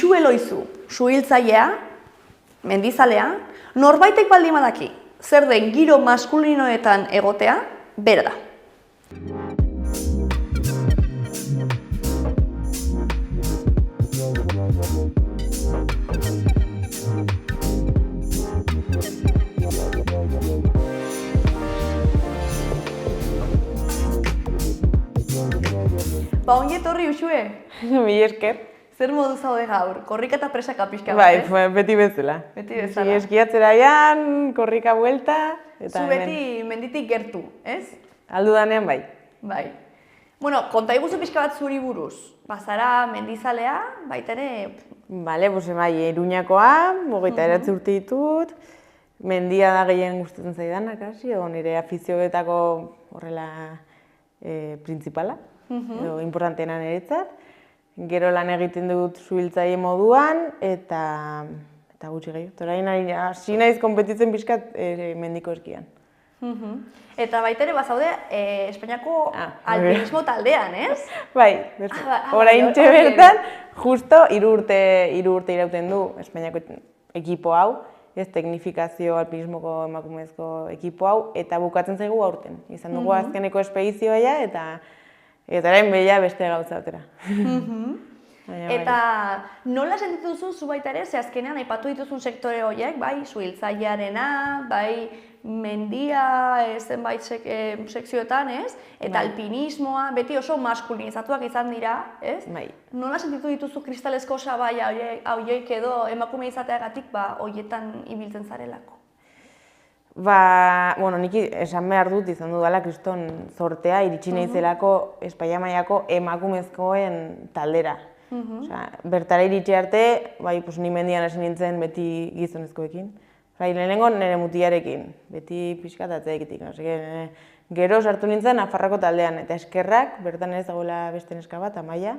Uxue Loizu, suhiltzailea, mendizalea, norbaitek baldin badaki, zer den giro maskulinoetan egotea, bera da. Ba, ongi etorri, Uxue. Mi esker. Zer modu zaude gaur? Korrika eta presaka pixka bat, Bai, beti bezala. Beti bezala. Eskiatzera jan, korrika buelta. Zu beti menditik gertu, ez? Aldu danean bai. Bai. Bueno, konta iguzu pixka bat zuri buruz. Bazara mendizalea, baita ere... Bale, bai, Iruñakoa, 29 urte ditut. Mendia da gehien gustatzen zaidanak, hasi, edo nire afizioetako horrela printzipala, edo importanteena niretzat. Gero lan egiten dut suhiltzaile moduan, eta gutxi gehiago. Orain hasi naiz konpetitzen pixkat mendiko eskian. Eta baita ere bazaude Espainiako alpinismo taldean, ez? Bai, oraintxe bertan, justo 3 urte irauten du Espainiako ekipo hau, ez teknifikazio alpinismoko emakumezko ekipo hau, eta bukatzen zaigu aurten. Izan dugu azkeneko espedizioa eta orain behia beste gauzatera. Eta nola sentitu duzu zu baita ere, ze azkenean aipatu dituzun sektore horiek, bai, suhiltzailearena, bai, mendia, zenbait sekzioetan, ez? Eta alpinismoa, beti oso maskulinizatuak izan dira, ez? Bai. Nola sentitu dituzu kristalezko sabaia horiek edo emakume izateagatik, horietan ibiltzen zarelako? Bueno, nik esan behar dut izan dudala kriston zortea iritsi naizelako Espainia mailako emakumezkoen taldera. Bertara iritsi arte, ni mendian hasi nintzen beti gizonezkoekin. Lehenengo nire mutiarekin, beti pixkatatzeekitik. Gero sartu nintzen Nafarroko taldean, eta eskerrak, bertan ez dagoela beste neska bat, Amaia.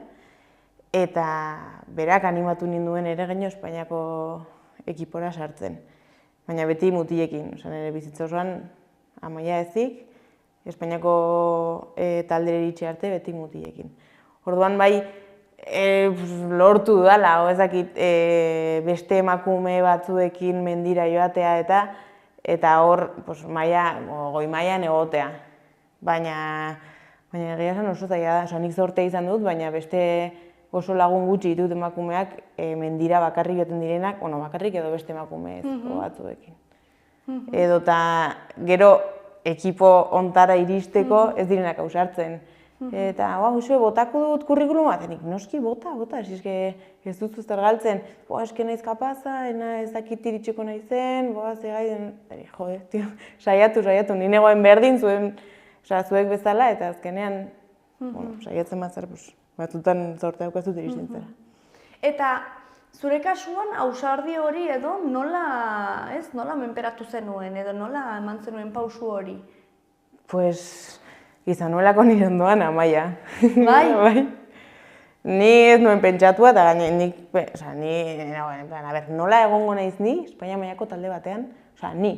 Eta berak animatu ninduen ere gaino Espainiako ekipora sartzen. Baina beti mutiekin, nire bizitza osoan Amaia ezik, Espainiako taldera iritsi arte beti mutiekin. Orduan bai, lortu dudala, ezakit beste emakume batzuekin mendira joatea eta hor goi mailan egotea. Baina egia esan oso zaila da, nik zortea izan dut, baina beste oso lagun gutxi ditut emakumeak mendira bakarrik joaten direnak, bakarrik edo beste emakume batzuekin. Edo eta gero ekipo ontara iristeko ez direnak ausartzen. Eta, Uxue, botako dut kurrikuluma, eta nik noski bota, ez duzu zer galtzen. Eske naiz kapaza, ez dakit iritsiko naizen, saiatu, ni negoen berdin zuek bezala, eta azkenean, saiatzen bat zer, batzutan zortea daukazut iristen zera. Eta, zure kasuan, ausardi hori edo nola menperatu zenuen, edo nola eman zenuen pausu hori? Izan nuelako nire ondoan Amaia. Bai? Ni ez nuen pentsatua, eta nola egongo naiz ni, Espainia mailako talde batean, ni.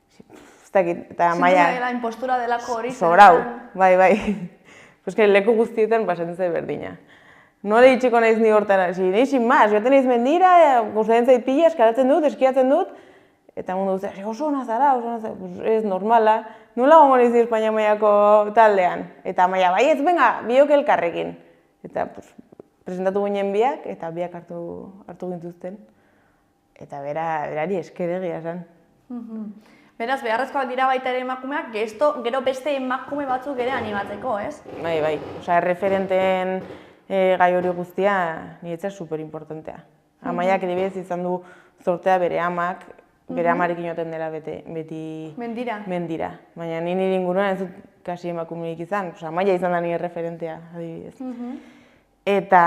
Ez dakit, eta Amaia... Zintu la impostura delako hori. Sobrau, bai. Leku guztietan pasatzen zait berdina. Nola itxiko naiz ni hortan, ni sin más, joaten naiz mendira, gustatzen zait pila, eskalatzen dut, eskiatzen dut, eta mundu guztia, oso ona zara, ez normala. Nola gongo nizi Espainia mailako taldean? Eta Amaia, bai ez, venga, biok elkarrekin. Eta presentatu ginen biak, eta biak hartu gintuzten. Eta berari esker egia esan. Beraz, beharrezkoak dira baita ere emakumeak, gero beste emakume batzuk ere animatzeko, ez? Bai. Erreferenteen gai hori guztia niretzat superimportantea. Amaiak adibidez izan du zortea bere amak, bere amarekin joaten dela beti mendira. Baina nire inguruan ez dut kasi emakumeik izan, Amaia izan da nire referentea, adibidez. Eta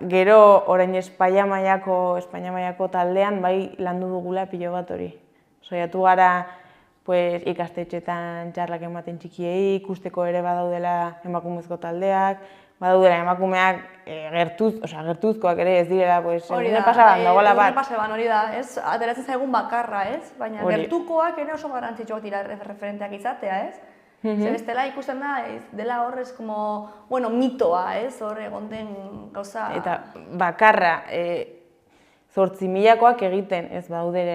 gero orain Espainia mailako taldean bai landu dugula pilo bat hori. Saiatu gara ikastetxetan txarrak ematen txikiei, ikusteko ere badaudela emakumezko taldeak, badaudela emakumeak gertuzkoak ere ez direla, egune pasaban dagoela bat. Egune pasaban hori da, ez? Ateratzen zaigun bakarra, ez? Baina gertukoak ere oso garrantzitsuak dira referenteak izatea, ez? Ze bestela ikusten da, dela horrez, bueno, mitoa, ez, hor egon den gauza... Eta bakarra, 8.000koak egiten, ez badaude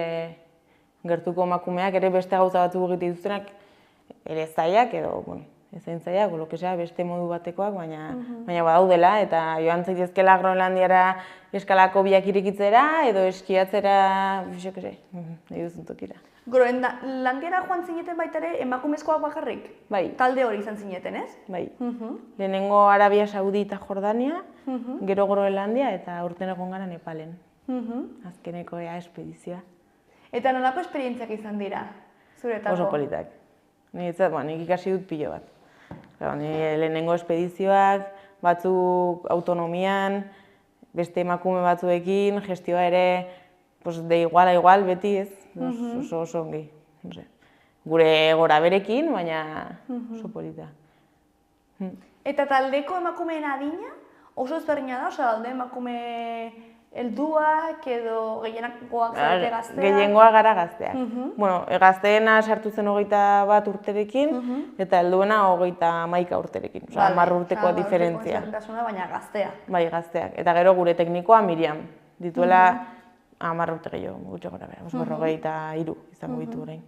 gertuko emakumeak, ere beste gauza batzuk egiten dituztenak, ere zaiak edo, bueno, ezain zaiak, lo que sea, beste modu batekoak, baina badaudela, eta joan zaitezkela Groenlandiara eskalako biak irikitzera, edo eskiatzera, jo que se, nahi duzun tokira. Groenlandiara joan zineten baita ere emakumezkoak bakarrik? Bai. Talde hori izan zineten, ez? Bai. Lehenengo Arabia Saudi eta Jordania, gero Groenlandia eta urten egon gara Nepalen. Azkeneko espedizioa. Eta nolako esperientziak izan dira, zuretako? Oso politak. Nik ikasi dut pilo bat. Lehenengo espedizioak, batzuk autonomian, beste emakume batzuekin, gestioa ere, de igual a igual, beti ez, oso ongi. Gure gora berekin, baina oso polita. Eta taldeko emakumeen adina oso ezberdina da, talde emakume helduak edo gehienakoak zarete gazteak? Gehiengoa gara gazteak. Bueno, gazteena sartu zen 21 urterekin, eta helduena 31 urterekin. Osa, 10 urtekoa diferentzia. Baina gaztea. Bai, gazteak. Eta gero gure teknikoa Miriam. Dituela 10 urte gehiago, gutxo gora bera. 53 izango ditu orain.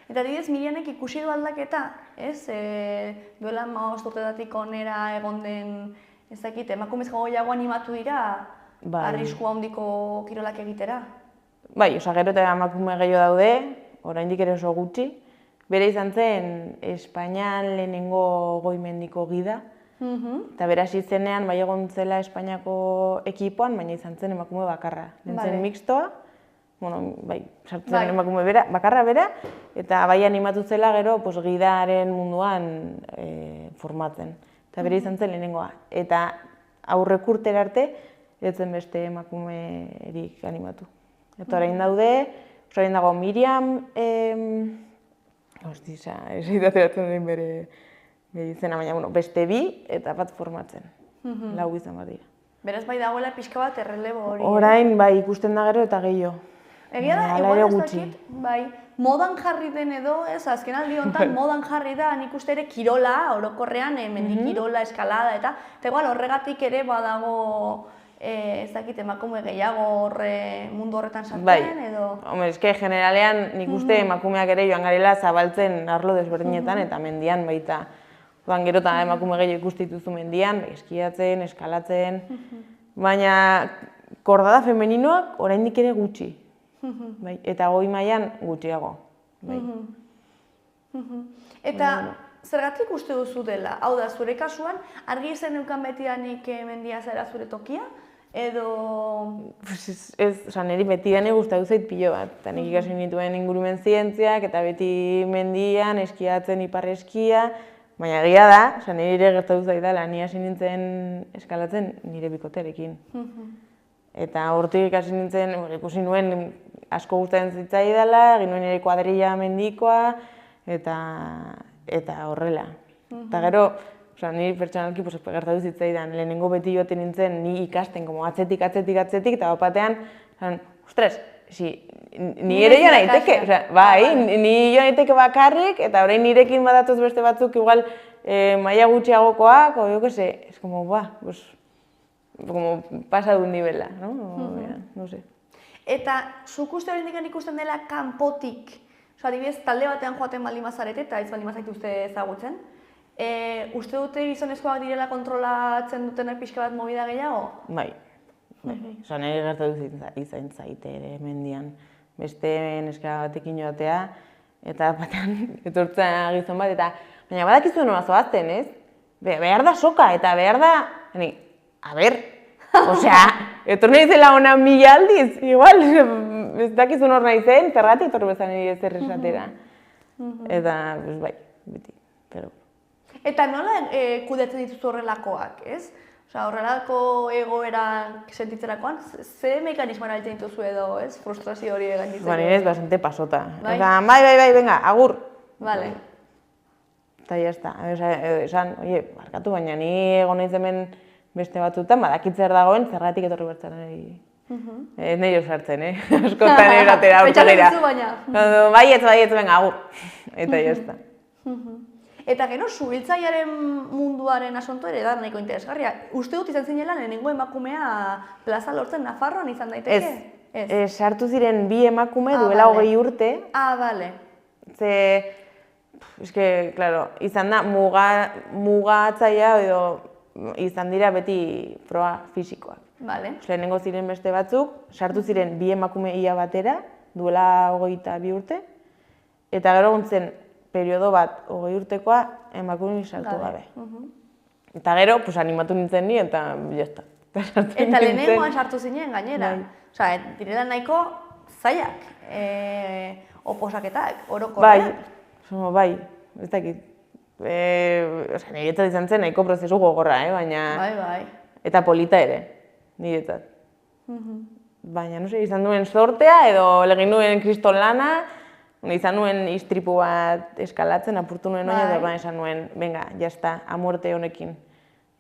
Eta adibidez, Mirianek ikusi du aldaketa, ez? Duela 15 urtetatik onera egon den, ezakit, emakumezko gehiago animatu dira, arrisku handiko kirolak egitera? Bai, gero eta emakume gehiago daude, oraindik ere oso gutxi. Bere izan zen, Espainian lehenengo goi-mendiko gida. Eta bera hasi zenean, bai egon zela Espainiako ekipoan, baina izan zen emakume bakarra. Nintzen mixtoa, sartu zen emakume bakarra bera, eta bai animatu zela gero gidaren munduan formatzen. Eta bere izan zen lehenengoa. Eta aurrek urtera arte, ez zen beste emakumerik animatu. Eta orain daude, orain dago Miriam, ez idateratzen den bere izena, baina beste bi eta bat formatzen. Lau izan bat dira. Beraz bai dagoela pixka bat errelebo hori. Orain bai ikusten da gero eta gehiago. Egia da, igual ez dakit, bai, modan jarri den edo, ez, azken aldi honetan modan jarri da, nik uste ere kirola, orokorrean, mendi kirola, eskalada, eta igual horregatik ere badago, ez dakit, emakume gehiago mundu horretan sartzen, edo... Bai, eske generalean nik uste emakumeak ere joan garela zabaltzen arlo desberdinetan eta mendian baita. Gero eta emakume gehiago ikuste dituzu mendian, eskiatzen, eskalatzen, baina kordada femeninoak oraindik ere gutxi. Eta goi mailan gutxiago. Eta zergatik uste duzu dela? Hau da, zure kasuan, argi zen neukan betidanik mendia zera zure tokia? Edo... Niri betidanik gustatu zait pilo bat. Eta nik ikasi nituen ingurumen zientziak, eta beti mendian, eskiatzen, iparreskia. Baina egia da, niri ere gertatu zaidala, ni hasi nintzen eskalatzen nire bikoterekin. Eta hortik hasi nintzen, ikusi nuen asko gustatzen zitzaidala, egin nuen nire kuadrilla mendikoa, eta horrela. Eta gero, niri pertsonalki gertatu zitzaidan, lehenengo beti joaten nintzen, ni ikasten, atzetik, eta bapatean, ostres, ni ere joan naiteke, bai, ni joan naiteke bakarrik, eta orain nirekin badatoz beste batzuk, igual, maila gutxiagokoak, o jo que se, es como, pasa de un nivela, no sé. Eta, zuk uste horrendik ikusten dela kanpotik, adibidez, talde batean joaten baldin bazarete, eta ez baldin bazaituzte ezagutzen, uste dute gizonezkoak direla kontrolatzen dutenak pixka bat movida gehiago? Bai. Nire gertatu izan zaite ere mendian. Beste neska batekin joatea, eta batean etortzen gizon bat, eta baina badakizu nola zoazten, ez? Behar da soka, eta behar da... A ber, osea, etorri naizela ona 1000 aldiz, igual, ez dakizu nor naizen, zergatik etorri bezan nire zer esatera. Eta, bai, beti, pero... Eta nola kudeatzen dituzu horrelakoak, ez? Horrelako egoera sentitzerakoan, ze mekanismo erabiltzen dituzu edo, ez? Frustrazio hori gainditzeko? Nire ez bastante pasota. Bai, venga, agur. Vale. Eta jazta, esan, oie, barkatu, baina ni egon nahiz hemen beste batzutan, badakitzer dagoen, zergatik etorri bertzen nahi. Nahi osartzen, askotan eratera aurte dira. Petxak dituzu baina. Baietz, venga, agur. Eta jazta. Eta gero, suhiltzailearen munduaren asunto ere da nahiko interesgarria. Uste dut izan zinela lehenengo emakumea plaza lortzen Nafarroan izan daiteke? Ez, sartu ziren bi emakume duela 20 urte. Bale. Ze, eske, claro, izan da mugatzaia edo izan dira beti proba fisikoak. Vale. Lehenengo ziren beste batzuk, sartu ziren bi emakume ia batera, duela 22 urte, eta gero guntzen periodo bat 20 urtekoa emakume sartu gabe. Eta gero, animatu nintzen ni, eta jazta. Eta lehenengoan sartu zinen gainera. Osa, direla nahiko zaiak, oposaketak, orokorrean. Bai, ez dakit. Niretzat izan zen nahiko prozesu gogorra, baina... Bai. Eta polita ere, niretzat. Baina, no sé, izan duen sortea edo egin nuen kriston lana, izan nuen istripu bat eskalatzen, apurtu nuen oina, eta esan nuen, venga, jazta, a muerte honekin.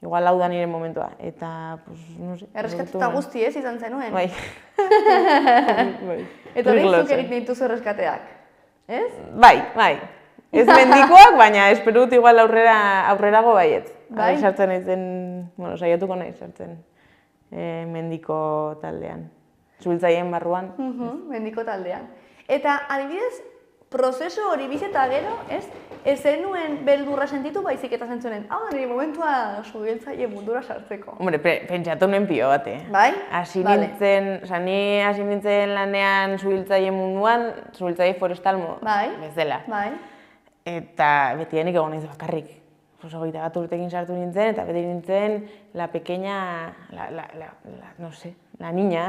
Igual hau da nire momentua, eta, pues, no sé... Erreskatuta guzti ez izan zenuen? Bai. Eta hori zuk egiten dituzu erreskateak, ez? Bai. Ez mendikoak, baina espero dut igual aurrerago baietz. Bai? Sartzen eitzen, saiatuko nahi sartzen mendiko taldean. Zubiltzaien barruan. Mendiko taldean. Eta, adibidez, prozesu hori bizeta gero, ez zenuen beldurra sentitu baizik eta zentzunen, hau da nire momentua zubiltzaile mundura sartzeko. Hombre, pentsatu nuen pio bate. Bai? Ni hasi nintzen lanean zubiltzaile munduan, zubiltzaile forestal bezala. Bai. Eta beti denik egon naiz bakarrik. 21 urtekin sartu nintzen, eta beti nintzen la pequeña, la niña.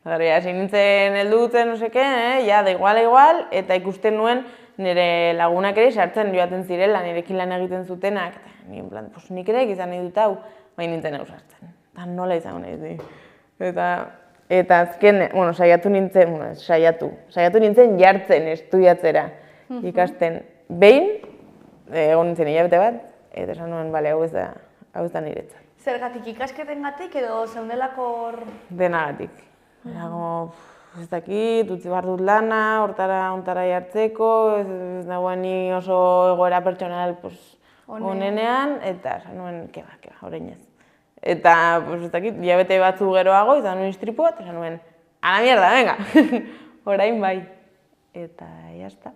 Hasi nintzen heldutzen, no seke, ja, da igual, eta ikusten nuen nire lagunak ere sartzen joaten zirela, nirekin lan egiten zutenak. Eta ni, en plan, nik ere izan nahi dut hau, baina nintzen hau sartzen. Eta nola izan nahi dut. Eta azken, saiatu nintzen jartzen estudiatzera ikasten. Behin, egon nintzen hilabete bat, eta esan nuen, bale, hau ez da niretzat. Zergatik ikasketengatik edo zeundelako hor... Denagatik. Erago, ez dakit, utzi behar dut lana, hortara jartzeko, ez dagoen ni oso egoera pertsonal onenean, eta esan nuen, keba, horrein ez. Eta, ez dakit, hilabete batzu geroago, izan nuen istripu bat, esan nuen, a la mierda, venga, orain bai. Eta, jazta.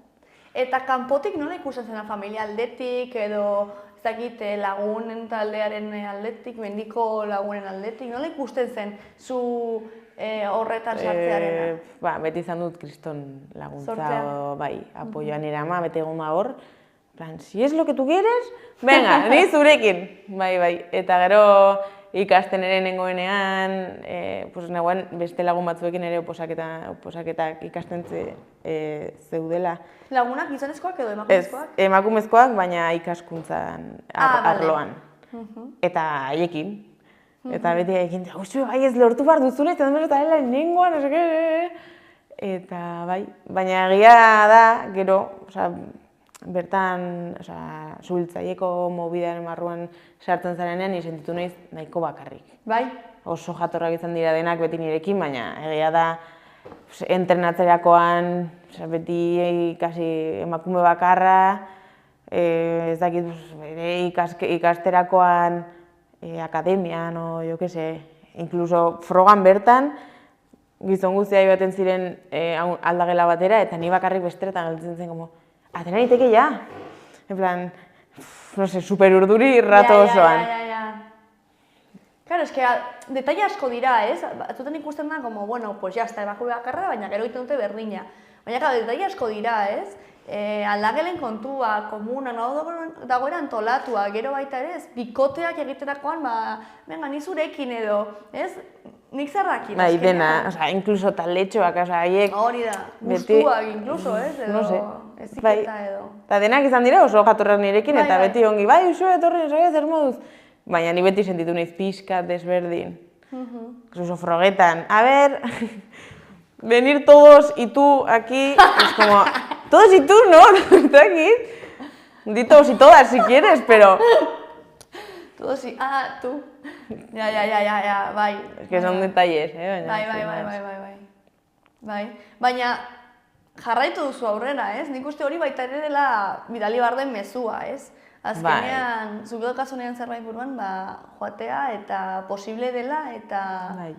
Eta kanpotik nola ikusten zen familia aldetik, edo ez dakit lagunen taldearen aldetik, mendiko lagunen aldetik, nola ikusten zen zu horretan sartzearena? Beti izan dut kriston laguntza, bai, apoioa nire ama, beti egon da hor. Plan, si es lo que tú quieres, venga, ni zurekin. Bai, eta gero ikasten ere nengoenean, negoen beste lagun batzuekin ere oposaketak ikasten zeudela. Lagunak gizonezkoak edo emakumezkoak? Ez, emakumezkoak, baina ikaskuntzan arloan. Eta haiekin. Eta beti haiekin, bai ez lortu behar duzune, eta denbora eta dela nengoan, eta bai, baina egia da, gero, bertan, zubiltzaieko mobidearen barruan sartzen zarenean, sentitu naiz nahiko bakarrik. Bai? Oso jatorrak izan dira denak beti nirekin, baina egia da entrenatzerakoan, beti ikasi emakume bakarra, ez dakit, ikasterakoan akademian, o jo que se, inkluso frogan bertan, gizon guztia baten ziren aldagela batera, eta ni bakarrik bestera galtzen zen, como, atena niteke ja. En plan, no sé, super urduri rato osoan. Claro, es que detalle asko dira, ez? Batzutan ikusten da, como, bueno, pues ya está, emakume bakarra, baina gero egiten dute berdina. Baina, claro, detalle asko dira, ez? Aldagelen kontua, komuna, dagoera antolatua, gero baita ere, ez? Bikoteak egiterakoan, venga, ni zurekin edo, ez? Nik zerrakin, bai, dena, inkluso taldetxoak, haiek... Hori da, gustuak, inkluso, ez? No sé. Eziketa edo... Eta denak izan dira oso jatorrak nirekin, eta beti ongi, bai, usue, etorri, zer moduz. Baina ni beti sentitu naiz pixka desberdin. Incluso frogetan, a ver, venir todos y tú aquí, es como, todos y tú, ¿no? Está aquí. Di todos y todas si quieres, pero... Todos y... tú. Ya, bai. Es que son detalles, Bai. Baina, jarraitu duzu aurrera, ez? Nik uste hori baita ere dela bidali behar den mezua, ez? Azkenean, zuk daukazunean zerbait buruan, joatea eta posible dela eta... Bai.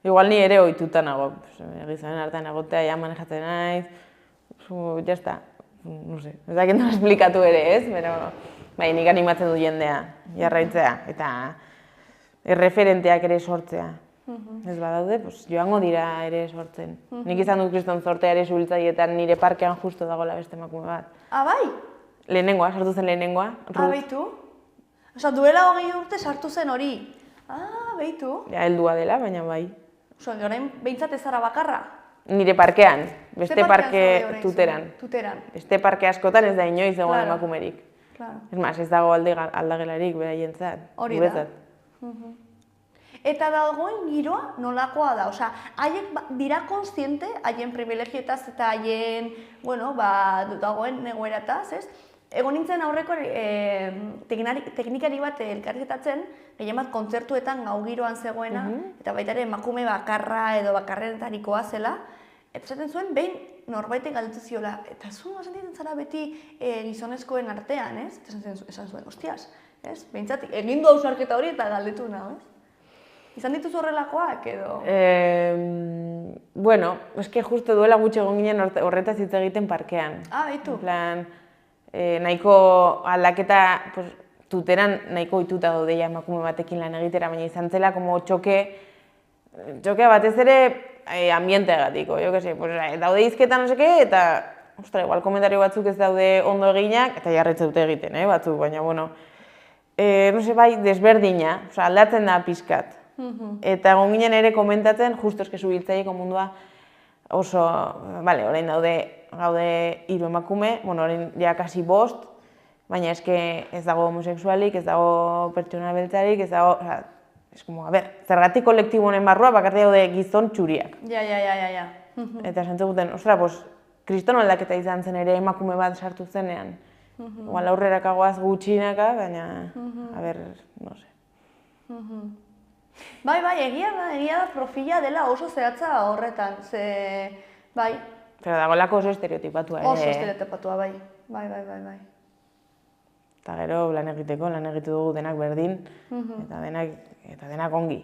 Igual ni ere ohituta nago, gizonen artean egotea, ja manejatzen naiz, jazta, no sé, ez dakit nola esplikatu ere, ez? Pero, bai, nik animatzen du jendea, jarraitzea, eta erreferenteak ere sortzea. Ez badaude, joango dira ere sortzen. Nik izan dut kriston zortea ere subiltzaietan nire parkean justo dagoela beste emakume bat. Ah, bai? Lehenengoa, sartu zen lehenengoa. Ah, behitu? Osa, duela 20 urte sartu zen hori. Ah, behitu? Ja, heldua dela, baina bai. Osa, orain behintzat ez zara bakarra? Nire parkean, beste parke tuteran. Tuteran. Beste parke askotan ez da inoiz egon emakumerik. Ez maz, ez dago aldagelarik beraientzat. Hori da. Eta dagoen giroa nolakoa da? Osea, haiek dira kontziente, haien privilegietaz eta haien, bueno, dagoen egoerataz, ez? Egon nintzen aurreko teknikari bat elkarrizketatzen, gehien bat kontzertuetan gau giroan zegoena, eta baita ere emakume bakarra edo bakarrenetarikoa zela, eta esaten zuen, behin norbaitek galdetu ziola, eta zu sentitzen zara beti gizonezkoen artean, ez? Eta esan zuen, hostias, ez? Behintzat, egin du hausnarketa hori eta galdetu nago, ez? Izan dituzu horrelakoak edo? Bueno, eske justo duela gutxi egon ginen horretaz hitz egiten parkean. Ah, behitu. En plan, nahiko aldaketa, tuteran nahiko ohituta daude emakume batekin lan egitera, baina izan zela como txokea batez ere ambienteagatiko, jo que se, daude hizketan no seke, eta, ostra, igual komentario batzuk ez daude ondo eginak, eta jarretze dute egiten, batzuk, baina, bueno, no se, bai, desberdina, aldatzen da pixkat. Eta egon ginen ere komentatzen, justo eske subiltzaieko mundua oso, bale, orain gaude 3 emakume, bueno, orain ja kasi 5, baina eske ez dago homosexualik, ez dago pertsona beltzarik, ez dago, es como, a ber, zergatik kolektibo honen barrua bakarrik daude gizon txuriak. Ja. Eta esan zeguten, ostra, kriston aldaketa izan zen ere emakume bat sartu zenean. Igual aurrerakagoaz gutxinaka, baina, a ber, no sé. Bai, egia da profila dela oso zehatza horretan, ze, bai. Pero dagoelako oso estereotipatua ere. Oso estereotipatua, bai. Bai. Eta gero lan egitu dugu denak berdin, eta denak ongi.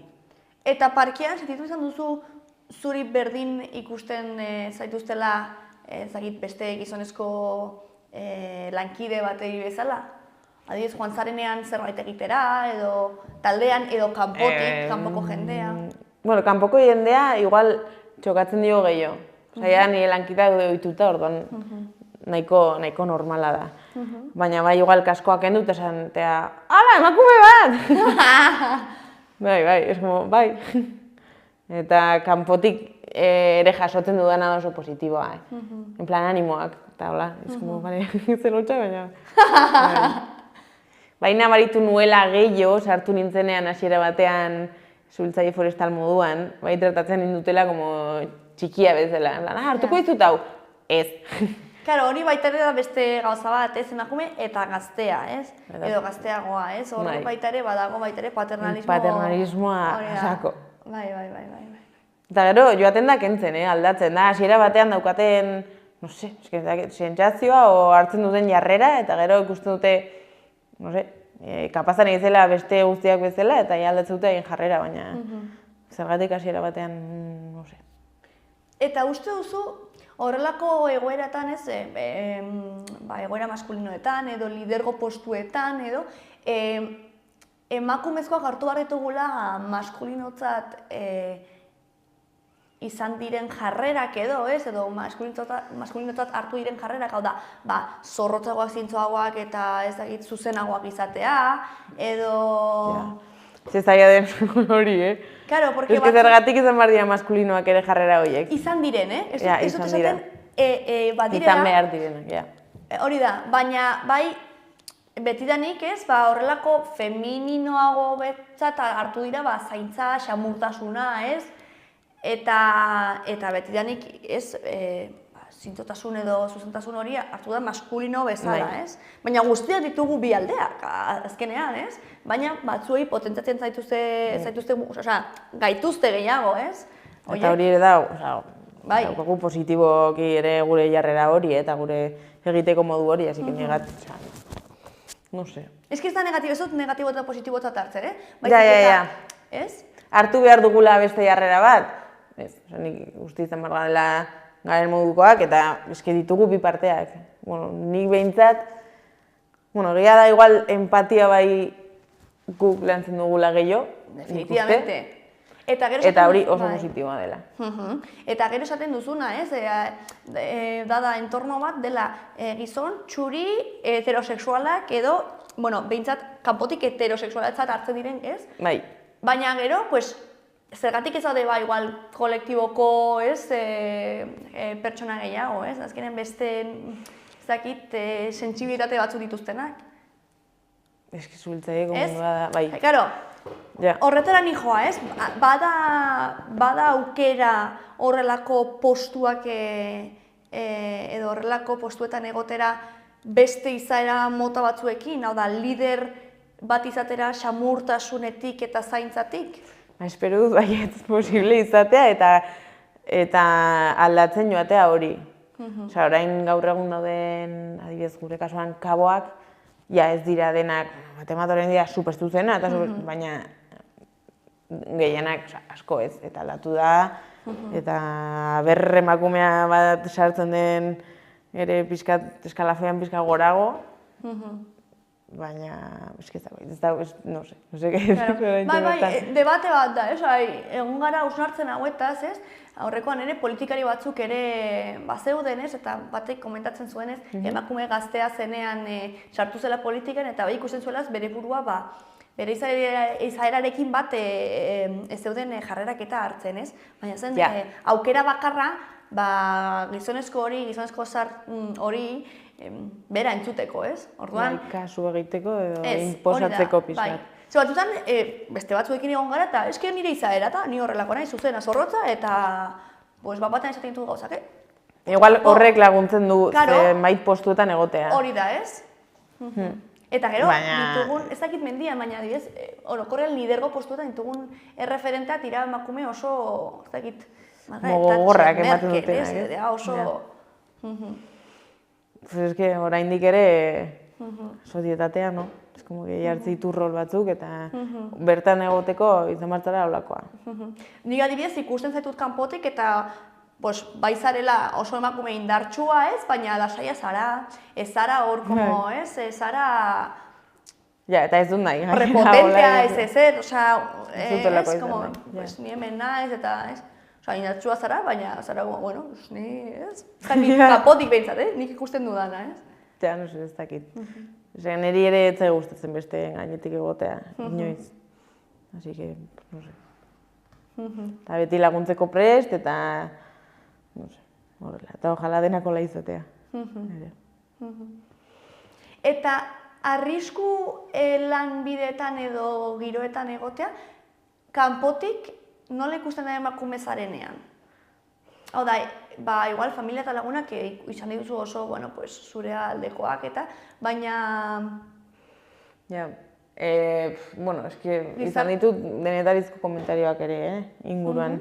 Eta parkean, sentitu izan duzu, zuri berdin ikusten zaituztela, ezagit beste gizonezko lankide batei bezala? Adibidez, joan zarenean zerbait egitera, edo taldean, edo kanpoko jendea. Bueno, kanpoko jendea igual txokatzen dio gehiago. Osea, nire lankita daude ohituta, orduan nahiko normala da. Baina bai, igual kaskoak endut esan, hala, emakume bat! Bai, es como, bai. Eta kanpotik ere jasotzen dudana da oso positiboa. En plan, animoak, eta hola, es como, bale, zen hotxa, baina... Baina baritu nuela gehiago, sartu nintzenean hasiera batean subiltzaile forestal moduan, bai tratatzen nindutela como txikia bezala. Hartuko dizut hau? Ez. Claro, hori baita ere da beste gauza bat, ez, emakume eta gaztea, ez? Edo gazteagoa, ez? Hori baita ere badago baita ere paternalismoa sako. Bai. Eta gero, joaten da kentzen, aldatzen da, hasiera batean daukaten, no sé, sentsazioa o hartzen duten jarrera, eta gero ikusten dute, no sé, kapazan egizela beste guztiak bezala, eta aldatzen dute egin jarrera, baina zergatik hasiera batean, no sé. Eta uste duzu, horrelako egoeratan, ez, egoera maskulinoetan, edo lidergo postuetan, edo, emakumezkoak hartu behar ditugula maskulinotzat izan diren jarrerak edo, ez, edo maskulinotzat hartu diren jarrerak, hau da, zorrotzagoak, zintzoagoak eta ez dakit zuzenagoak izatea, edo... Zezaia den hori, Claro, porque... Ez que zergatik izan behar dira maskulinoak ere jarrera horiek. Izan diren, Ez dut esaten, badirela... Izan behar direnak, ja. Hori da, baina, bai, betidanik, ez, horrelako femininoago betzat hartu dira, zaintza, xamurtasuna, ez, eta betidanik, ez, zintzotasun edo zuzentasun hori hartu da maskulino bezala, ez? Baina guztiak ditugu bi aldeak, azkenean, ez? Baina batzuei potentzatzen zaituzte, gaituzte gehiago, ez? Eta hori ere da, Bai. daukagu positiboki ere gure jarrera hori eta gure egiteko modu hori, así que no sé. Ez que ez da negatibo, ez dut negatibo eta positibo eta hartzen, Ja. Ez? Hartu behar dugula beste jarrera bat, ez, nik uste izan behar dela garen modukoak, eta eske ditugu bi parteak. Bueno, nik behintzat, egia da igual empatia bai guk lantzen dugula gehiago, Definitivamente. Eta hori oso positiboa dela. Eta gero esaten duzuna, ez? Da entorno bat dela gizon, txuri, heterosexualak edo, behintzat, kanpotik heterosexualatzat hartzen diren, ez? Bai. Baina gero, pues, zergatik ez daude igual kolektiboko, ez, pertsona gehiago, ez? Azkenen beste, ez dakit, sentsibilitate batzu dituztenak. Ez que zuhiltzaile komundua da, bai. Claro, Ja. horretara nijoa, ez? Bada aukera horrelako postuak edo horrelako postuetan egotera beste izaera mota batzuekin, hau da, lider bat izatera xamurtasunetik eta zaintzatik? Espero dut baietz posible izatea eta aldatzen joatea hori. Osea, orain gaur egun dauden, adibidez gure kasuan, kaboak, ja ez dira denak, matematoren dira superzuzena, baina gehienak asko ez, eta aldatu da, eta emakumea bat sartzen den ere pixkat eskalafean pixka gorago, baina, ez da, no sé, Bai, debate bat da, egun gara hausnartzen hauetaz, ez? Aurrekoan ere politikari batzuk ere bazeuden, ez? Eta batek komentatzen zuenez, emakume gaztea zenean sartu zela politikan, eta bai ikusten zuelaz bere burua, bere izaerarekin bat ez zeuden jarrerak eta hartzen, ez? Baina zen, aukera bakarra, gizonezko hori bera entzuteko, ez? Orduan, kasu egiteko edo inposatzeko pixkat. Batzutan, beste batzuekin egon gara, eta eske nire izaera, eta ni horrelako nahi zuzena zorrotza, eta batean esaten ditu gauzak, Igual horrek laguntzen du zenbait postuetan egotea. Hori da, ez? Eta gero, ditugun, ez dakit mendian, baina adibidez, orokorrean lidergo postuetan ditugun erreferentea tira emakume oso, ez dakit, gogorrak ematen dutenak, ez? Oso... Pues es que oraindik ere sozietatea, no? Ez como que jartzitu rol batzuk eta bertan egoteko izan martzara olakoa. Nik adibidez ikusten zaitut kanpotik eta bai zarela oso emakume indartsua, ez? Baina lasaia zara, ez zara hor, ez? Ez zara... Ja, eta ez dut nahi. Prepotentea, ez, osea, ez, como, ni hemen naiz eta, ez? Osa, indartsua zara, baina zara, bueno, ni, ez? Kanpotik behintzat, nik ikusten dudana, ez? Ja, no sé, ez dakit. Niri ere ez gustatzen beste gainetik egotea, inoiz. Así que, no sé. Eta beti laguntzeko prest, eta, no sé, horrela. Eta ojala denako izatea. Eta arrisku lanbideetan edo giroetan egotea, kanpotik nola ikusten da emakume zarenean? Hau da, igual familia eta lagunak izan dituzu oso, zure aldekoak eta, baina... Ja, bueno, eski izan ditut denetarizko komentarioak ere, inguruan.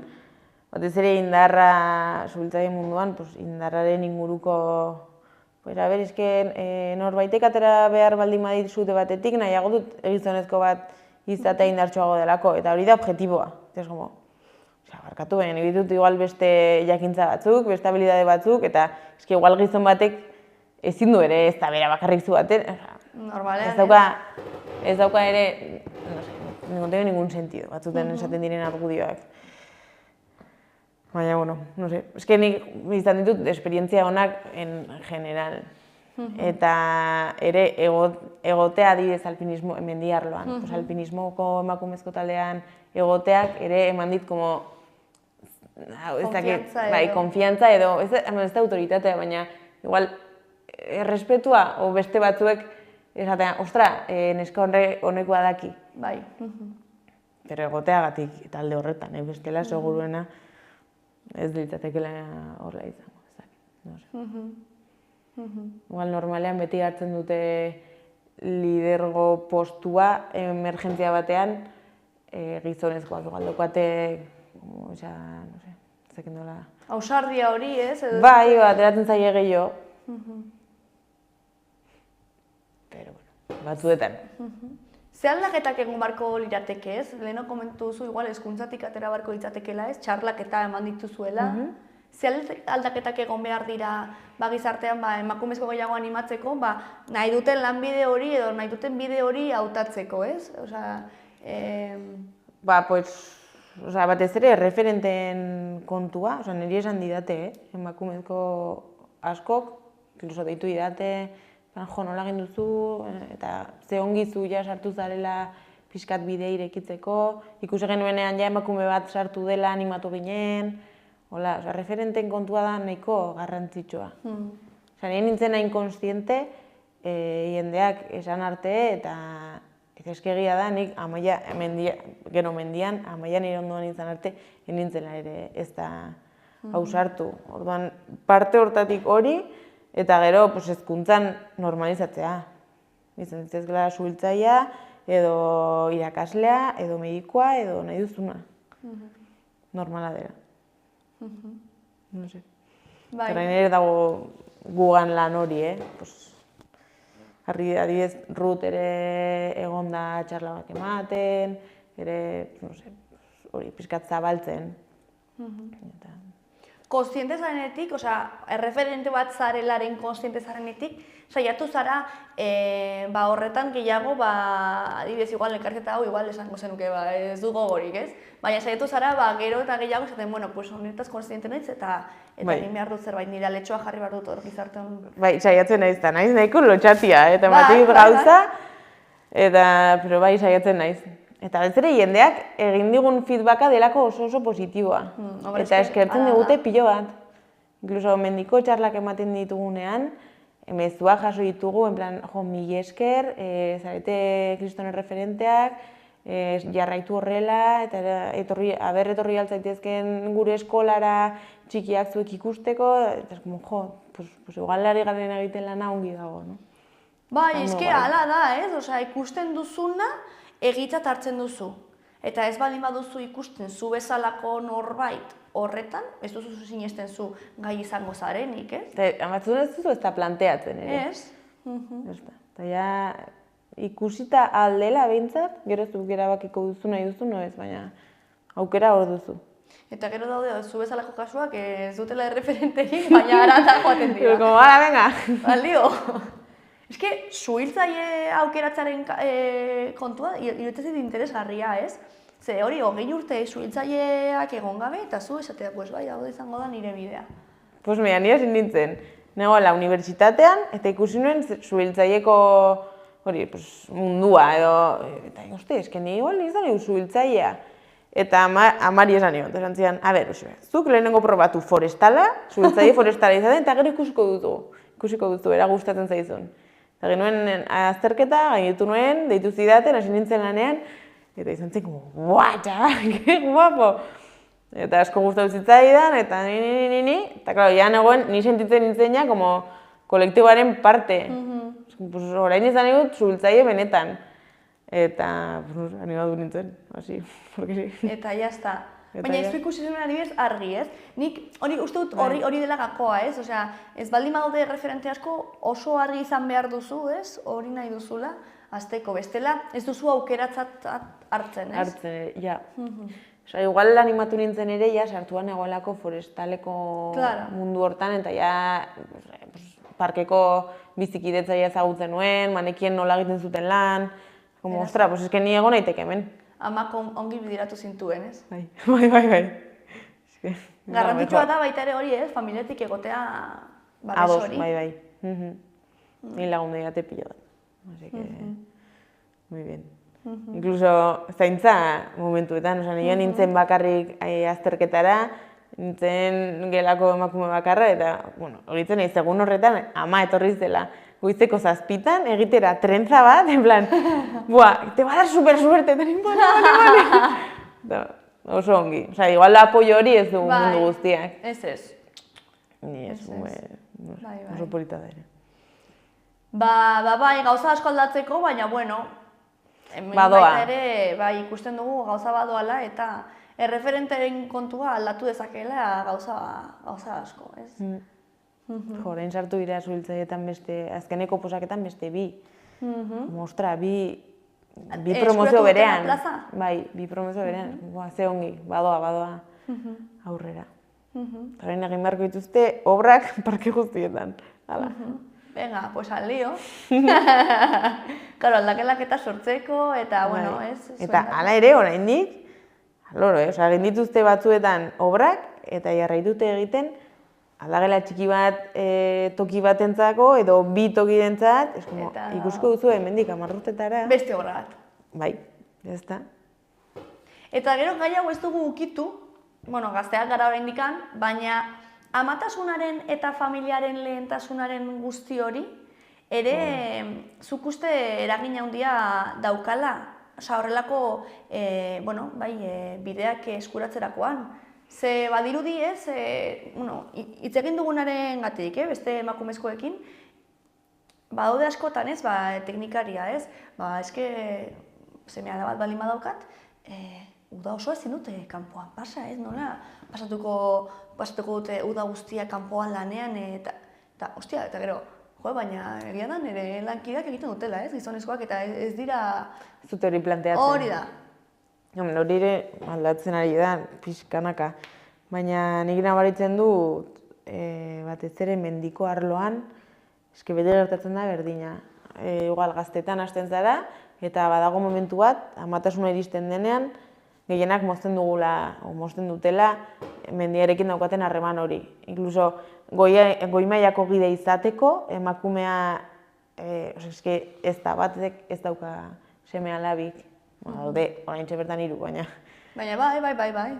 Batez ere indarra zuhiltzaile munduan, indarraren inguruko... Pues a ber, eski norbaitek atera behar baldin badizute batetik, nahiago dut gizonezko bat izatea indartsuago delako, eta hori da objektiboa. Ez como, barkatu baina nire ditut igual beste jakintza batzuk, beste habilidade batzuk, eta eski igual gizon batek ezin du ere ez da bera bakarrik zu baten. Normalean, ez dauka ere, no tengo ningún sentido, batzuten esaten diren argudioak. Baina, bueno, no sé, eski nik izan ditut esperientzia honak en general. Eta ere egotea adibidez alpinismo mendiarloan. Alpinismoko emakumezko taldean egoteak ere eman dit como konfiantza edo, ez da autoritatea, baina igual errespetua o beste batzuek esatea, ostra, neska honekoa daki. Bai. Pero egoteagatik talde horretan, bestela seguruena ez ditzatekela horrela izango. Igual normalean beti hartzen dute lidergo postua emergentzia batean gizonezkoak, igual dokate zekin dola. Ausardia hori, ez? Bai, ateratzen zaie gehiago. Pero, bueno, batzuetan. Ze aldaketak egon barko lirateke, ez? Leheno komentu duzu, igual, hezkuntzatik atera barko litzatekela, ez? Txarlaketa eman dituzuela. Ze aldaketak egon behar dira, gizartean, emakumezko gehiago animatzeko, nahi duten lanbide hori edo nahi duten bide hori hautatzeko, ez? Osea, batez ere, referenten kontua, niri esan didate, emakumezko askok, inkluso deitu didate, jo, nola egin duzu, eta ze ongi zu ja sartu zarela pixkat bide irekitzeko, ikusi genuenean ja emakume bat sartu dela, animatu ginen, referenten kontua da nahiko garrantzitsua. Nire nintzen hain konstiente, jendeak esan arte, eta eskegia da, nik gero mendian, Amaia nire ondoan izan arte, nintzela ere ez da ausartu. Orduan, parte hortatik hori, eta gero hezkuntzan normalizatzea. Izan zitzezkela suhiltzailea, edo irakaslea, edo medikoa, edo nahi duzuna. Normala dela. No sé. Eta nire dago gugan lan hori, adibidez, Ruth ere egon da txarla bat ematen, ere, hori, pixkat zabaltzen. Kontziente zarenetik, erreferente bat zarelaren kontziente zarenetik, saiatu zara horretan gehiago, adibidez, igual, elkarketa hau, igual, esango zenuke, ez du gogorik, ez? Baina saiatu zara, gero eta gehiago, esaten, bueno, honetaz kontziente naiz, eta egin behar dut zerbait, nire aletxoa jarri behar dut hor gizartean. Bai, saiatzen naiz, eta naiz nahiko lotxatia, eta matik gauza, pero bai, saiatzen naiz. Eta betzere jendeak egin digun feedbacka delako oso positiboa. Eta eskertzen digute pilo bat. Inkluso mendiko txarlak ematen ditugunean, mezuak jaso ditugu, en plan, mila esker, zarete kristonen referenteak, jarraitu horrela, eta etorri altzaitezken gure eskolara txikiak zuek ikusteko, eta igual lari garen egiten lana ongi dago, no? Bai, eske hala da, ez? Osea, ikusten duzuna, egitzat hartzen duzu. Eta ez baldin baduzu ikusten zu bezalako norbait horretan, ez duzu sinesten zu gai izango zarenik, ez? Eta amatzun ez duzu ez da planteatzen, ere? Ez. Eta ja, ikusita aldela behintzat, gero zuk erabakiko duzu nahi duzu, no ez, baina aukera hor duzu. Eta gero daude, zu bezalako kasuak ez dutela erreferenterik, baina arata joaten dira. Como, ara, venga! Baldio! Ez que, suhiltzaile aukeratzaren kontua, irutezik interesgarria, ez? Ze hori, 20 urte suhiltzaileak egon gabe, eta zu esatea, bai, hau izango da nire bidea. Mira, nire ezin nintzen, negoela unibertsitatean, eta ikusi nuen suhiltzaileko mundua, edo, eta eske nire igual izan egu suhiltzailea. Eta amari esan nion, esan zian, a ber, zuk lehenengo probatu forestala, suhiltzaile forestala izaten, eta gero ikusiko duzu, era gustatzen zaizun. Eta genuen azterketa, gainetu nuen, deitu zidaten, hasi nintzen lanean, eta izan zen, buah, txabal, que guapo! Eta asko gustatu zitzaidan, eta ni, eta klaro, ja negoen, ni sentitzen nintzen ja, como kolektibaren parte. Orain izan egut, suhiltzaile benetan. Eta, animatu nintzen, hasi, porque sí. Eta jazta. Baina ez du ikusi zuen adibidez argi, ez? Nik uste dut hori dela gakoa, ez? Osea, ez baldin badaude referente asko oso argi izan behar duzu, ez? Hori nahi duzula, azteko bestela, ez duzu aukeratzat hartzen, ez? Hartzen, ja. Osa, igual animatu nintzen ere, ja, sartuan egoelako forestaleko mundu hortan, eta ja, parkeko bizikidetzaia ezagutzen nuen, manekien nola egiten zuten lan, como, ostra, pues eske ni egon naiteke hemen. Amak ongi bidiratu zintuen, ez? Bai. Garrantzitsua da baita ere hori, ez? Familiatik egotea babes hori. Bai. Ni lagundu didate pilo bat. Así que, muy bien. Incluso zaintza momentuetan, nire nintzen bakarrik azterketara, nintzen gelako emakume bakarra, eta, horitzen nahi, segun horretan, ama etorri zela. Goizeko 7:00 egitera trentza bat, en plan, te va a dar super suerte, ten vale. Oso ongi. Osa, igual apoio hori ez dugu mundu guztiak. Ez. Ni ez, oso polita da ere. Bai, gauza asko aldatzeko, baina, bueno, badoa. Baita ere, bai, ikusten dugu gauza badoala eta erreferenteren kontua aldatu dezakeela gauza asko, ez? Orain sartu dira suhiltzaietan beste, azkeneko posaketan beste bi. Mostra, bi promozio berean. Bai, bi promozio berean. Ze ongi, badoa aurrera. Orain egin beharko dituzte obrak parke guztietan. Venga, pues al lío. Claro, aldakelak eta sortzeko, eta, bueno, ez? Eta hala ere, oraindik, loro, egin dituzte batzuetan obrak, eta jarraitute egiten, aldagela txiki bat toki batentzako, edo bi tokirentzat, ikusko duzu hemendik 10 urtetara. Beste obra bat. Bai, ez da. Eta gero gai hau ez dugu ukitu, bueno, gazteak gara oraindikan, baina amatasunaren eta familiaren lehentasunaren guzti hori, ere, zuk uste eragin handia daukala, horrelako, bideak eskuratzerakoan. Ze badirudi ez, hitz egin dugunaren gatik, beste emakumezkoekin, badaude askotan ez, teknikaria ez, eske, semea bat baldin badaukat, uda oso ezin dute kanpoan pasa, ez, nola? Pasatuko dute uda guztia kanpoan lanean, eta, ostia, eta gero, baina egia da nire lankideak egiten dutela, ez, gizonezkoak, eta ez dira... Zut hori planteatzen. Hori da. Hori ere aldatzen ari da, pixkanaka. Baina nik nabaritzen du, batez ere mendiko arloan, eske bete gertatzen da berdina. Igual gaztetan hasten zara, eta badago momentu bat, amatasuna iristen denean, gehienak mozten dugula, o mozten dutela, mendiarekin daukaten harreman hori. Inkluso goi mailako gide izateko, emakumea, ez da batek ez dauka seme alabik. Daude, orain bertan 3, baina... Baina bai.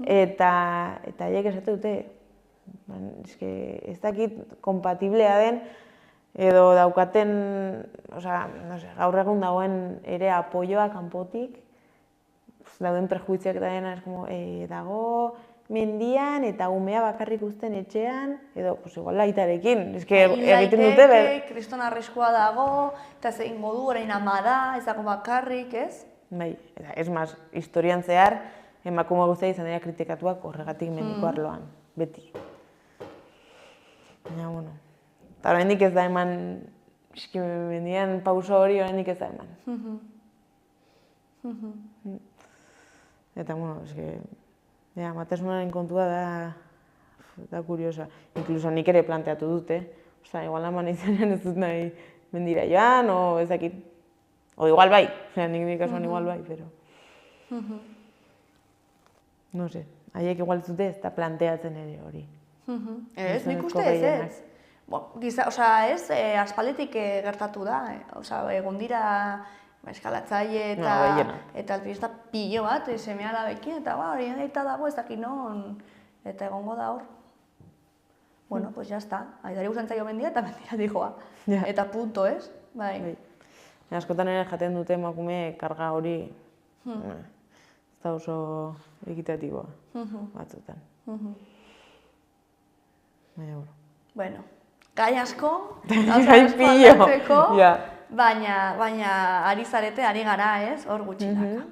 Eta haiek esate dute, ez dakit kompatiblea den, edo daukaten, gaur egun dagoen ere apoioa kanpotik, dauden prejuiziak eta dena, dago mendian eta umea bakarrik uzten etxean, edo, igual laitarekin, egiten dute... Kriston arriskua dago, eta zein modu orain ama da, ez dago bakarrik, ez? Bai, ez maz, historian zehar, emakume guztia izan dira kritikatuak horregatik mendiko arloan, beti. Baina, bueno, eta oraindik ez da eman, mendian pauso hori oraindik ez da eman. Eta, bueno, amatasunaren kontua da kuriosa. Inkluso nik ere planteatu dute. Igual eman izanean ez dut nahi mendira joan, o ez dakit. O igual bai, nik kasuan igual bai, pero... No sé, haiek igual zute ez da planteatzen ere hori. Ez, nik uste ez. Ez, aspalditik gertatu da. Egon dira eskalatzaile eta alpinista pilo bat, semea alabekin, eta hori eta dago ez dakit non, eta egongo da hor. Bueno, pues ya está. Aidari gustatzen zaio mendia eta mendira dijoa. Eta punto, ez? Bai. Askotan ere jaten dute emakume karga hori ez da oso ekitatiboa batzutan. Bueno, gai asko, aldatzeko, baina ari zarete, ari gara, ez? Hor gutxinaka.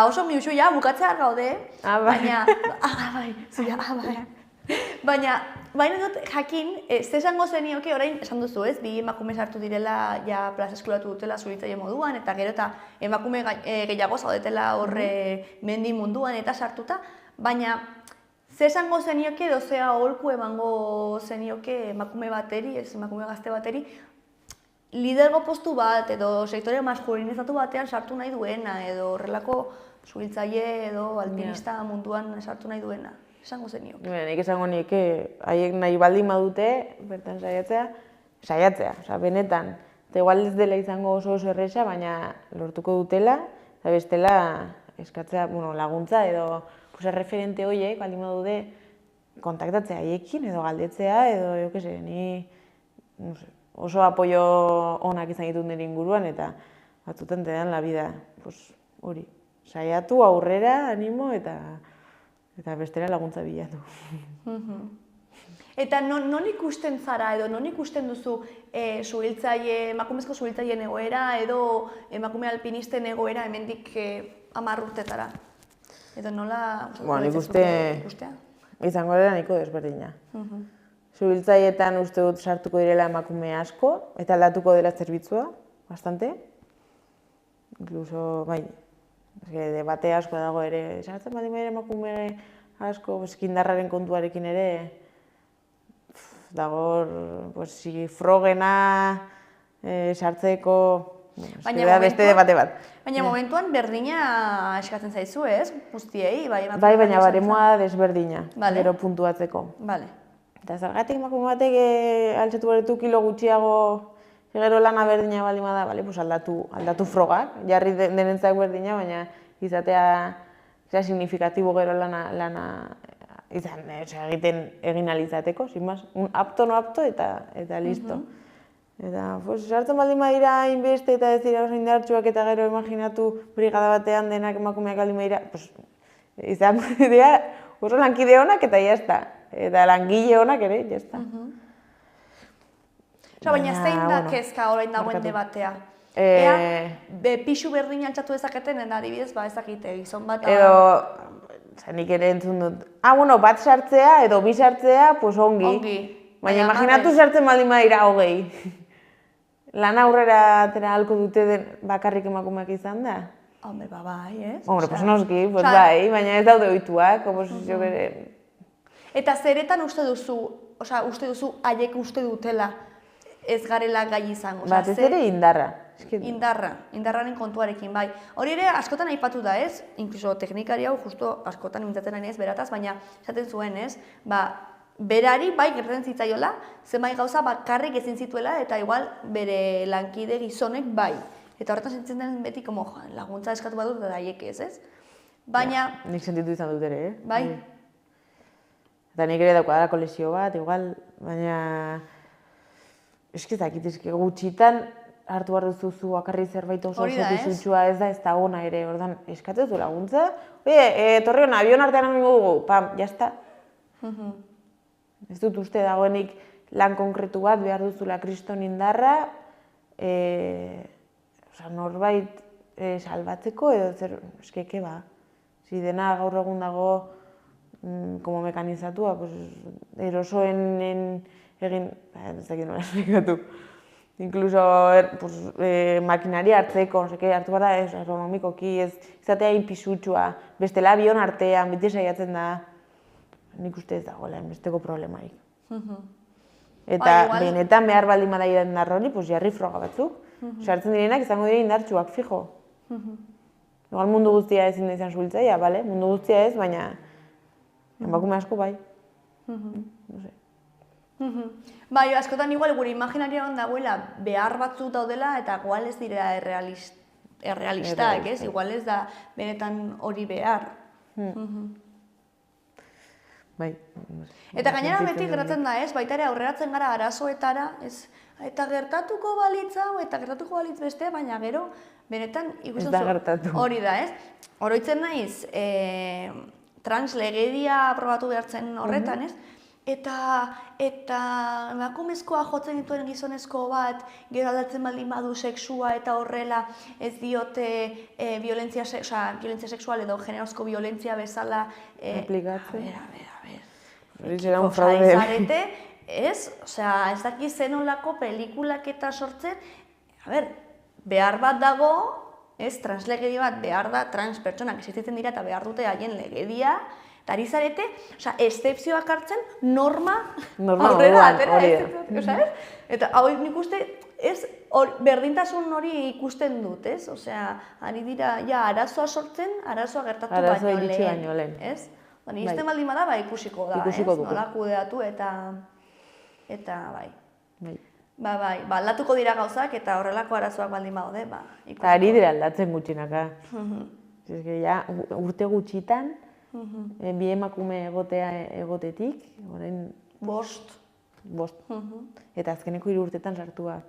Oso miuxu ja, bukatzear gaude, baina... Baina dut jakin, ez esango zenioke orain esan duzu ez, bi emakume sartu direla, ja plaza eskuratu dutela zuhiltzaile moduan, eta gero eta emakume gehiago zaudetela horre mendi munduan eta sartuta, baina ze esango zenioke edo zea aholku emango zenioke emakume bateri, ez emakume gazte bateri, lidergo postu bat edo sektore maskulinizatu batean sartu nahi duena, edo horrelako zuhiltzaile edo alpinista munduan sartu nahi duena. Esango zenioke. Nik esango nioke, haiek nahi baldin badute, bertan saiatzea, benetan. Eta igual ez dela izango oso erresa, baina lortuko dutela, eta bestela eskatzea laguntza edo referente horiek baldin badute kontaktatzea haiekin edo galdetzea edo, jo que se, ni oso apoio onak izan ditut nire inguruan eta batzutan te dan la vida, hori, saiatu, aurrera, animo eta bestera laguntza bilatu. Eta non ikusten zara edo non ikusten duzu emakumezko suhiltzaileen egoera edo emakume alpinisten egoera hemendik 10 urtetara? Edo nola Nik uste izango dela nahiko desberdina. Suhiltzaileetan uste dut sartuko direla emakume asko eta aldatuko dela zerbitzua, bastante. Incluso, bai, debate asko dago ere, sartzen baldin ere emakume asko, indarraren kontuarekin ere, dago, frogena sartzeko, beste debate bat. Baina momentuan berdina eskatzen zaizu, ez? Guztiei, bai, baina baremoa desberdina, gero puntuatzeko. Bale. Eta zergatik emakume batek altxatu beretu kilo gutxiago gero lana berdina baldin bada, aldatu frogak, jarri denentzak berdina, baina izatea signifikatibo gero lana egiten egin alizateko, sin más, un apto, no apto eta listo. Eta, sartzen baldin badira inbeste eta ez dira oso indartsuak eta gero imaginatu brigada batean denak emakumeak baldin badira, izan dira oso lankide honak eta jazta. Eta langile honak ere, jazta. Baina zein da kezka orain dagoen debatea? Ea, pixu berdin altxatu dezaketen, adibidez, ezakite, gizon bat... Edo, nik ere entzun dut, bat sartzea edo bi sartzea, ongi. Baina imaginatu sartzen baldin badira 20. Lan aurrera atera halko dute bakarrik emakumeak izan da? Hombre, bai, ez? Hombre, noski, bai, baina ez daude ohituak, oposizio bere... Eta zeretan uste duzu haiek uste dutela ez garela gai izango? Batez ere indarra. Indarraren kontuarekin, bai. Hori ere askotan aipatu da, ez? Inkluso teknikari hau justo askotan mintzatzen ari ez berataz, baina esaten zuen, ez? Berari bai gertatzen zitzaiola, zenbait gauza bakarrik ezin zituela eta igual bere lankide gizonek bai. Eta horretan sentitzen den beti laguntza eskatu badut eta haiek ez? Baina... Nik sentitu izan dut ere, Bai. Eta nik ere daukadalako lesio bat, igual, baina... Eskizak, gutxitan hartu behar duzu bakarri zerbait oso pisutxua ez da ona ere, ordan eskatzen zu laguntza. Torri hona, abion artean egingo dugu, jazta. Ez dut uste dagoenik lan konkretu bat behar duzula kriston indarra, norbait salbatzeko edo zer, eskeke ba. Dena gaur egun dago como mekanizatua, erosoen egin, ez dakit nola esplikatu. Incluso makinaria hartzeko, hartu behar da ez ergonomikoki, ez izatea inpisutxua, bestela abion artean, beti saiatzen da, nik uste ez dagoela, besteko problemaik. Eta benetan behar baldin badaia indar hori, jarri froga batzuk, sartzen direnak izango dira indartsuak, fijo. Igual mundu guztia ezin da izan suhiltzailea, mundu guztia ez, baina emakume asko bai. Bai, askotan igual gure imaginarioan dagoela behar batzuk daudela eta igual ez dira errealistak, ez? Igual ez da benetan hori behar. Bai. Eta gainera beti gertatzen da, ez? Baita ere aurreratzen gara arazoetara, ez? Eta gertatuko balitza eta gertatuko balitz beste, baina gero benetan ikusten gertatu. Hori da, ez? Oroitzen naiz, translegedia aprobatu behartzen horretan, ez? Eta emakumezkoa jotzen dituen gizonezko bat, gero aldatzen baldin badu sexua eta horrela ez diote violentzia sexual edo generozko violentzia bezala... Aplikatzen. Izarete, ez? Osea, ez daki zenolako pelikulak eta sortzen, behar bat dago, ez, translegedia bat behar da, trans pertsonak existitzen dira eta behar dute haien legedia, eta ari zarete, eszepzioak hartzen norma aurrera atera, eta hau nik uste, berdintasun hori ikusten dut, ez? Osea, ari dira, arazoa sortzen, arazoa gertatu baino lehen, ez? Nizten baldin bada, ikusiko da, ez? Nola kudeatu eta bai. Bai, aldatuko dira gauzak eta horrelako arazoak baldin badaude, Eta ari dira aldatzen gutxinaka. Urte gutxitan, bi emakume egotetik, orain... Bost. Eta azkeneko 3 urtetan sartua.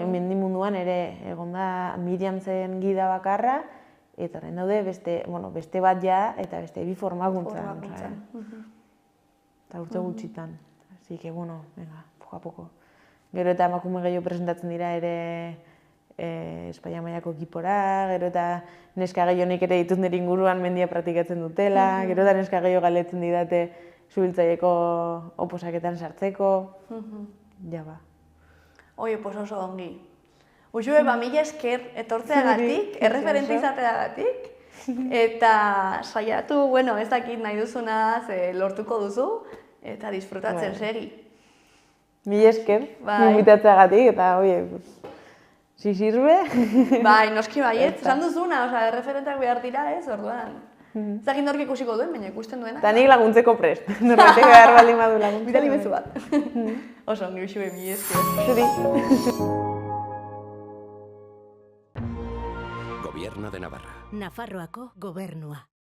Mendi munduan ere egon da Miriam zen gida bakarra, eta orain daude beste bat ja, eta beste 2 formakuntza. Eta urte gutxitan. Así que, bueno, venga, poco a poco. Gero eta emakume gehiago presentatzen dira ere Espainia mailako ekipora, gero eta neska gehionek ere ditut nire inguruan mendia praktikatzen dutela, gero eta neska gehiago galdetzen didate subiltzaieko oposaketan sartzeko, ja ba. Oie, pues oso ongi. Uxue, mila esker etortzeagatik, erreferente izateagatik, eta saiatu, bueno, ez dakit nahi duzunaz lortuko duzu, eta disfrutatzen segi. Mila esker, invitatzeagatik, eta, oie, si sirve. Bai, noski baiet, esan duzuna, erreferenteak behar dira ez, orduan. Ez dakit nork ikusiko duen, baina ikusten duena. Eta nik laguntzeko prest, norbaitek behar baldin badu laguntzeko. Bidali mezu bat. Oso ongi, Uxue, mila esker. Zuri. Gobierno de Navarra. Nafarroako gobernua.